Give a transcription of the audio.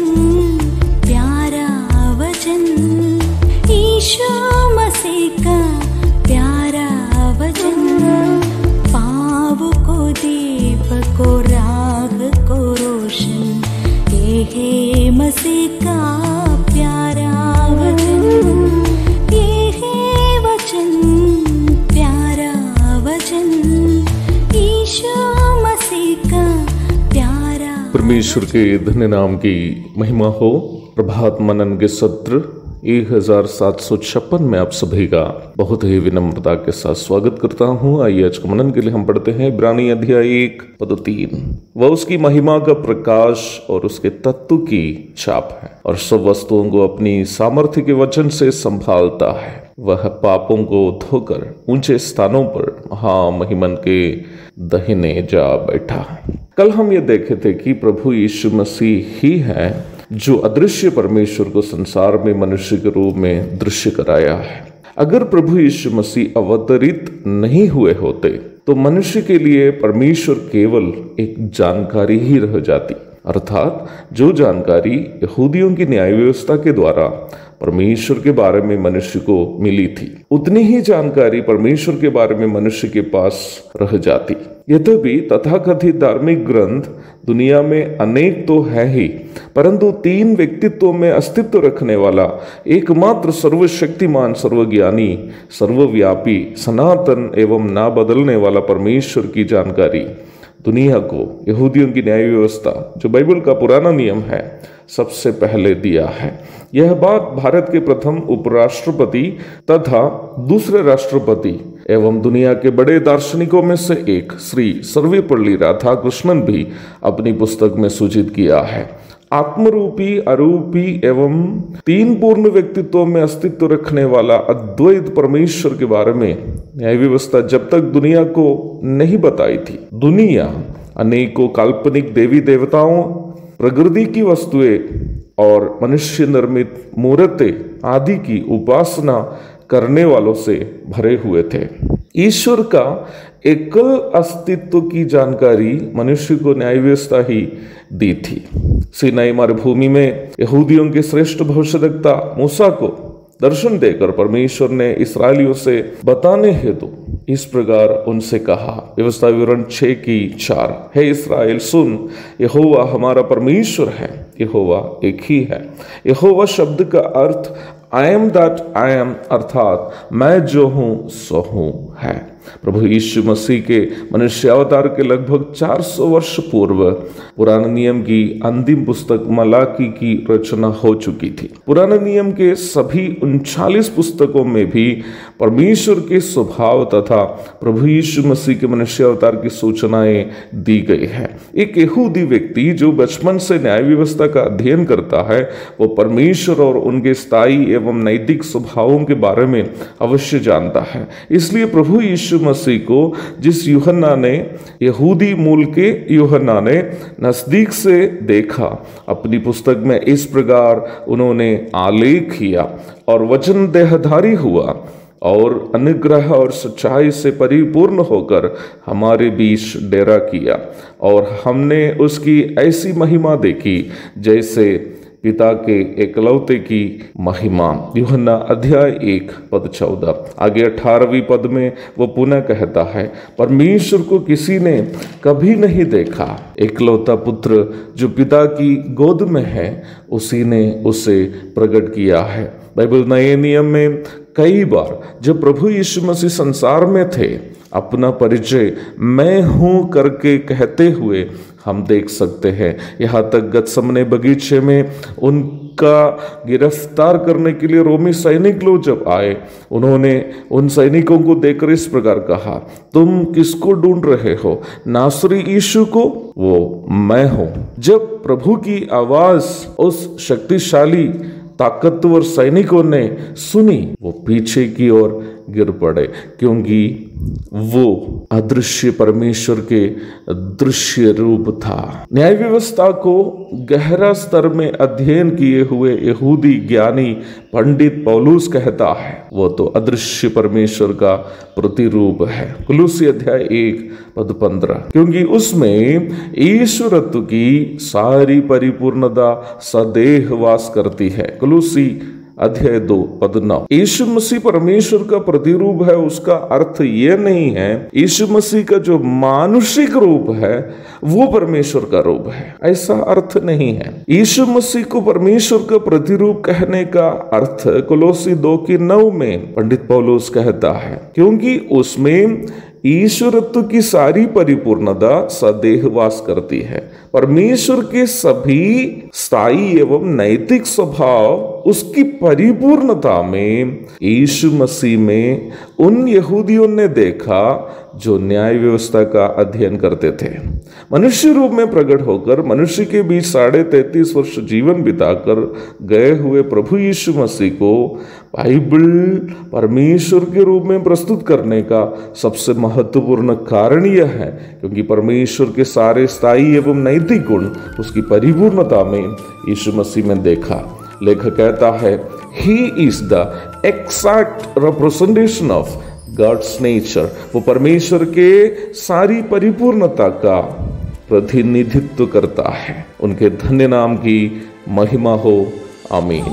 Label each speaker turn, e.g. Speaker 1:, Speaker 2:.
Speaker 1: वचन, प्यारा वचन, यीशु मसीह का प्यारा वचन, पाँव को दीपक को राह को रोशन, ये है मसीह का प्यारा वचन, ये है वचन, प्यारा वचन, यीशु मसीह का प्यारा।
Speaker 2: परमेश्वर के धन्य नाम की महिमा हो। प्रभात मनन के सत्र 1756 में आप सभी का बहुत ही विनम्रता के साथ स्वागत करता हूँ। आइए आज के मनन के लिए हम पढ़ते हैं इब्रानी अध्याय 1 पद 3। वह उसकी महिमा का प्रकाश और उसके तत्व की छाप है और सब वस्तुओं को अपनी सामर्थ्य के वचन से संभालता है। वह पापों को धोकर ऊंचे स्थानों पर महामहिमन के दाहिने जा बैठा। कल हम ये देखे थे कि प्रभु यीशु मसीह ही है जो अदृश्य परमेश्वर को संसार में मनुष्य के रूप में दृश्य कराया है। अगर प्रभु यीशु मसीह अवतरित नहीं हुए होते तो मनुष्य के लिए परमेश्वर केवल एक जानकारी ही रह जाती, अर्थात जो जानकारी यहूदियों की न्याय व्यवस्था के द्वारा परमेश्वर के बारे में मनुष्य को मिली थी, उतनी ही जानकारी परमेश्वर के बारे में मनुष्य के पास रह जाती। यद्यपि तथाकथित धार्मिक ग्रंथ दुनिया में अनेक तो है ही, परंतु 3 व्यक्तित्वों में अस्तित्व रखने वाला एकमात्र सर्वशक्तिमान, सर्वज्ञानी, सर्वव्यापी, सनातन एवं ना बदलने वाला परमेश्वर की जानकारी दुनिया को यहूदियों की न्याय व्यवस्था, जो बाइबल का पुराना नियम है, सबसे पहले दिया है। यह बात भारत के प्रथम उपराष्ट्रपति तथा दूसरे राष्ट्रपति एवं दुनिया के बड़े दार्शनिकों में से एक श्री सर्वेपल्ली राधाकृष्णन भी अपनी पुस्तक में सूचित किया है। आत्मरूपी, अरूपी एवं 3 पूर्ण व्यक्तित्वों में अस्तित्व रखने वाला अद्वैत परमेश्वर के बारे में न्याय व्यवस्था जब तक दुनिया को नहीं बताई थी, दुनिया अनेकों काल्पनिक देवी देवताओं, प्रकृति की वस्तुएं और मनुष्य निर्मित मूर्तें आदि की उपासना करने वालों से भरे हुए थे। ईश्वर का एकल अस्तित्व की जानकारी मनुष्य को न्याय व्यवस्था ही दी थी। सीनाई मरुभूमि में यहूदियों के श्रेष्ठ भविष्यद्वक्ता मूसा को दर्शन देकर परमेश्वर ने इस्राएलियों से बताने हेतु इस प्रकार उनसे कहा। व्यवस्था विवरण 6:4, हे इस्राएल सुन, यहोवा हमारा परमेश्वर है, यहोवा एक ही है। यहोवा शब्द का अर्थ I am that I am, अर्थात मैं जो हूं सो हूं है। प्रभु यीशु मसीह के मनुष्यावतार के लगभग 400 वर्ष पूर्व पुराने नियम की अंतिम पुस्तक मलाकी की रचना हो चुकी थी। पुराने नियम के सभी 39 पुस्तकों में भी परमेश्वर के स्वभाव तथा प्रभु यीशु मसीह के मनुष्यावतार की सूचनाएं दी गई है। एक यहूदी व्यक्ति जो बचपन से न्याय व्यवस्था का अध्ययन करता है, वो परमेश्वर और उनके स्थायी एवं नैतिक स्वभावों के बारे में अवश्य जानता है। इसलिए प्रभु यीशु मसीह को जिस यूहन्ना ने, यहूदी मूल के यूहन्ना ने नजदीक से देखा, अपनी पुस्तक में इस प्रकार उन्होंने आलेख किया और वचन देहधारी हुआ और अनुग्रह और सच्चाई से परिपूर्ण होकर हमारे बीच डेरा किया और हमने उसकी ऐसी महिमा देखी जैसे पिता के एकलौते की महिमा। यूहन्ना अध्याय 1 पद 14। आगे 18वीं पद में वो पुनः कहता है, परमेश्वर को किसी ने कभी नहीं देखा, एकलौता पुत्र जो पिता की गोद में है उसी ने उसे प्रकट किया है। बाइबल नए नियम में कई बार जब प्रभु यीशु मसीह संसार में थे, अपना परिचय मैं हूं करके कहते हुए हम देख सकते हैं। यहाँ तक गतसमने बगीचे में उनका गिरफ्तार करने के लिए रोमी सैनिक लोग जब आए, उन्होंने उन सैनिकों को देखकर इस प्रकार कहा, तुम किसको ढूंढ रहे हो? नासरी यीशु को? वो मैं हूं। जब प्रभु की आवाज उस शक्तिशाली ताकतवर सैनिकों ने सुनी, वो पीछे की ओर गिर पड़े, क्योंकि वो अदृश्य परमेश्वर के दृश्य रूप था। न्याय व्यवस्था को गहरा स्तर में अध्ययन किए हुए यहूदी ज्ञानी पंडित पौलुस कहता है वो तो अदृश्य परमेश्वर का प्रतिरूप है। कुलुसी अध्याय 1:15, क्योंकि उसमें ईश्वरत्व की सारी परिपूर्णता सदैव वास करती है। कुलुसी अध्याय 2:9। यीशु मसीह परमेश्वर का प्रतिरूप है, उसका अर्थ ये नहीं है यीशु मसीह का जो मानुषिक रूप है वो परमेश्वर का रूप है, ऐसा अर्थ नहीं है। यीशु मसीह को परमेश्वर का प्रतिरूप कहने का अर्थ कुलोसी 2:9 में पंडित पौलुस कहता है, क्योंकि उसमें ईश्वरत्व की सारी परिपूर्णता सदैव वास करती है। परमेश्वर के सभी स्थायी एवं नैतिक स्वभाव उसकी परिपूर्णता में यीशु मसीह में उन यहूदियों ने देखा जो न्याय व्यवस्था का अध्ययन करते थे। मनुष्य रूप में प्रकट होकर मनुष्य के बीच 33.5 वर्ष जीवन बिताकर गए हुए प्रभु यीशु मसीह को बाइबल परमेश्वर के रूप में प्रस्तुत करने का सबसे महत्वपूर्ण कारण यह है क्योंकि परमेश्वर के सारे स्थायी एवं नैतिक गुण उसकी परिपूर्णता में यीशु मसीह में देखा। लेखक कहता है he is the exact representation of God's nature, वो परमेश्वर के सारी परिपूर्णता का प्रतिनिधित्व करता है। उनके धन्य नाम की महिमा हो, आमीन।